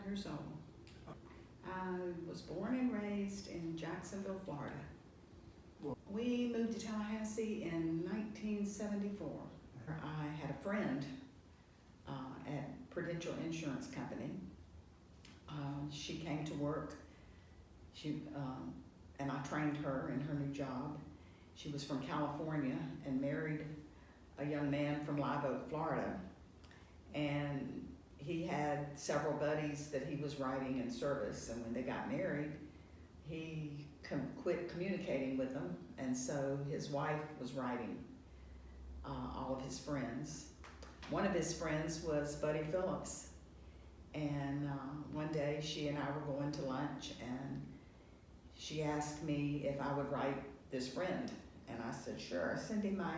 years old. I was born and raised in Jacksonville, Florida. We moved to Tallahassee in 1974. I had a friend at Prudential Insurance Company. She came to work. And I trained her in her new job. She was from California and married a young man from Live Oak, Florida. And he had several buddies that he was writing in service, and when they got married, he quit communicating with them, and so his wife was writing all of his friends. One of his friends was Buddy Phillips, and one day she and I were going to lunch, and she asked me if I would write this friend, and I said, sure, send him my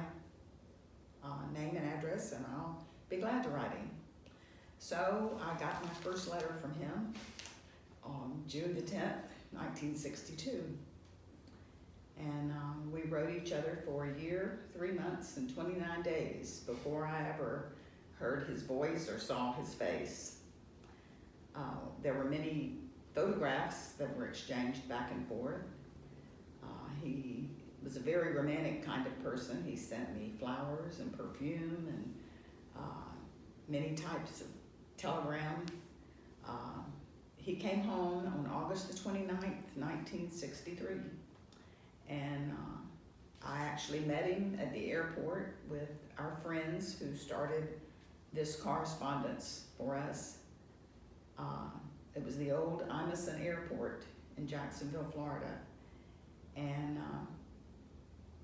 name and address, and I'll be glad to write him. So I got my first letter from him on June the 10th, 1962. And we wrote each other for a year, 3 months, and 29 days before I ever heard his voice or saw his face. There were many photographs that were exchanged back and forth. He was a very romantic kind of person. He sent me flowers and perfume and many types of telegram. He came home on August the 29th, 1963. And I actually met him at the airport with our friends who started this correspondence for us. It was the old Imison Airport in Jacksonville, Florida. And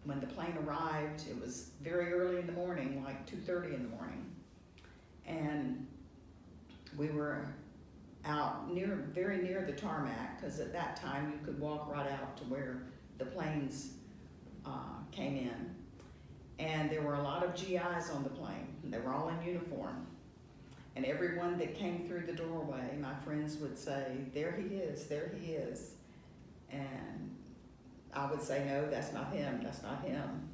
when the plane arrived, it was very early in the morning, like 2:30 in the morning. And we were out very near the tarmac, because at that time you could walk right out to where the planes came in. And there were a lot of GIs on the plane. They were all in uniform. And everyone that came through the doorway, my friends would say, there he is, there he is. And I would say, no, that's not him, that's not him.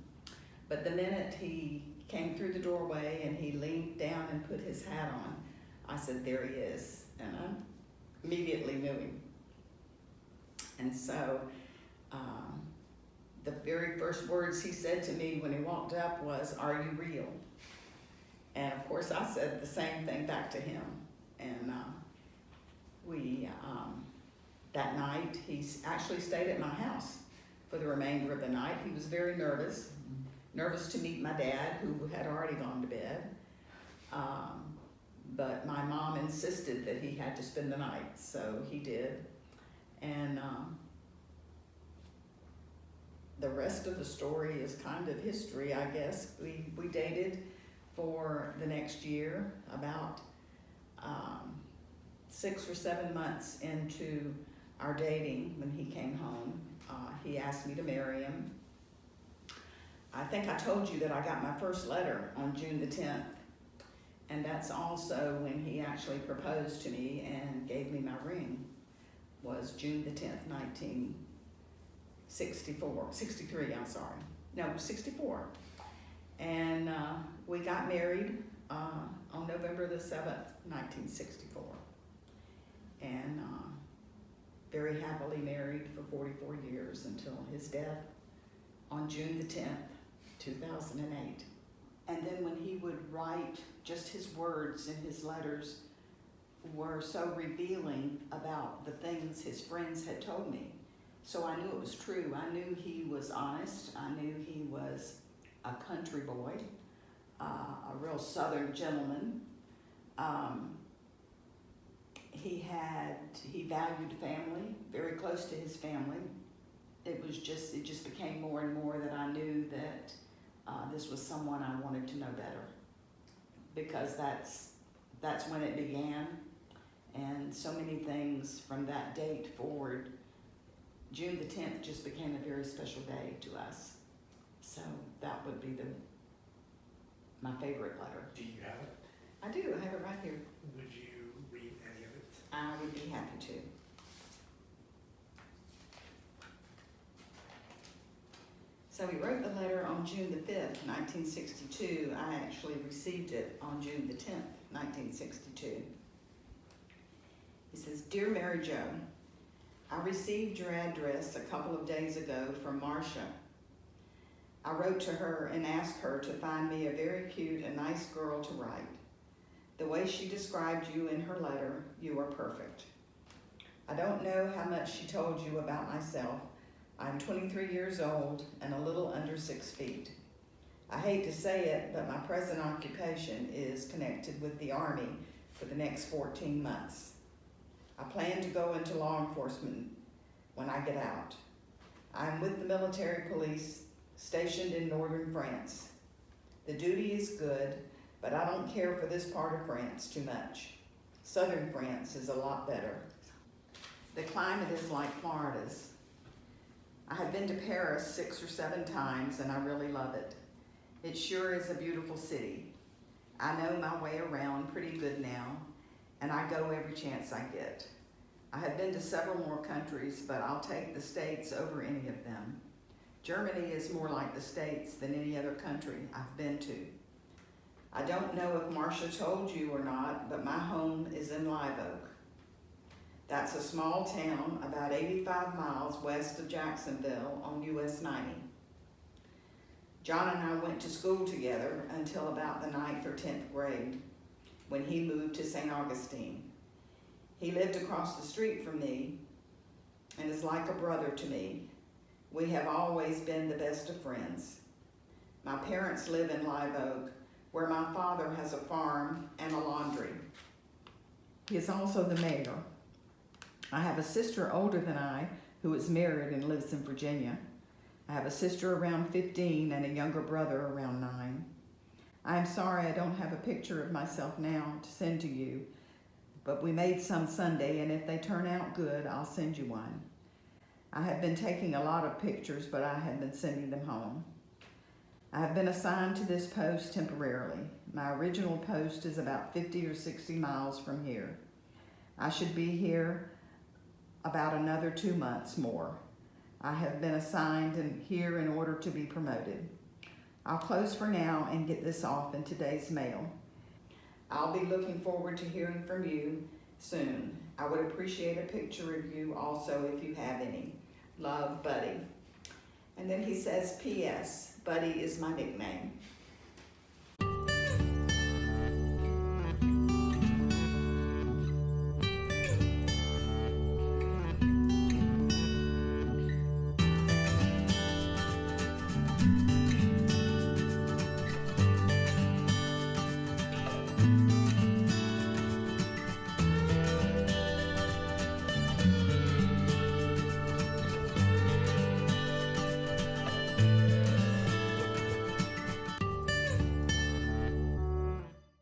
But the minute he came through the doorway and he leaned down and put his hat on, I said, there he is. And I immediately knew him. And so the very first words he said to me when he walked up was, are you real? And of course I said the same thing back to him. And that night, he actually stayed at my house for the remainder of the night. He was very nervous to meet my dad, who had already gone to bed. But my mom insisted that he had to spend the night, so he did. And the rest of the story is kind of history, I guess. We dated for the next year. About 6 or 7 months into our dating, when he came home, he asked me to marry him. I think I told you that I got my first letter on June the 10th. And that's also when he actually proposed to me and gave me my ring, was June the 10th, 63, I'm sorry. No, 64. And we got married on November the 7th, 1964. And very happily married for 44 years until his death on June the 10th, 2008. And then when he would write, just his words in his letters were so revealing about the things his friends had told me. So I knew it was true. I knew he was honest. I knew he was a country boy, a real Southern gentleman. He valued family, very close to his family. It just became more and more that I knew that this was someone I wanted to know better, because that's when it began, and so many things from that date forward. June the 10th just became a very special day to us. So that would be my favorite letter. Do you have it? I do, I have it right here. Would you read any of it? I would be happy to. So we wrote the letter on June the 5th, 1962. I actually received it on June the 10th, 1962. He says, Dear Mary Jo, I received your address a couple of days ago from Marcia. I wrote to her and asked her to find me a very cute and nice girl to write. The way she described you in her letter, you are perfect. I don't know how much she told you about myself. I'm 23 years old and a little under 6 feet. I hate to say it, but my present occupation is connected with the Army for the next 14 months. I plan to go into law enforcement when I get out. I'm with the military police stationed in northern France. The duty is good, but I don't care for this part of France too much. Southern France is a lot better. The climate is like Florida's. I have been to Paris 6 or 7 times and I really love it. It sure is a beautiful city. I know my way around pretty good now, and I go every chance I get. I have been to several more countries, but I'll take the States over any of them. Germany is more like the States than any other country I've been to. I don't know if Marcia told you or not, but my home is in Live Oak. That's a small town about 85 miles west of Jacksonville on US 90. John and I went to school together until about the 9th or 10th grade, when he moved to St. Augustine. He lived across the street from me and is like a brother to me. We have always been the best of friends. My parents live in Live Oak, where my father has a farm and a laundry. He is also the mayor. I have a sister older than I who is married and lives in Virginia. I have a sister around 15 and a younger brother around 9. I am sorry I don't have a picture of myself now to send to you, but we made some Sunday, and if they turn out good, I'll send you one. I have been taking a lot of pictures, but I have been sending them home. I have been assigned to this post temporarily. My original post is about 50 or 60 miles from here. I should be here about another 2 months more. I have been assigned here in order to be promoted. I'll close for now and get this off in today's mail. I'll be looking forward to hearing from you soon. I would appreciate a picture of you also if you have any. Love, Buddy. And then he says, P.S. Buddy is my nickname.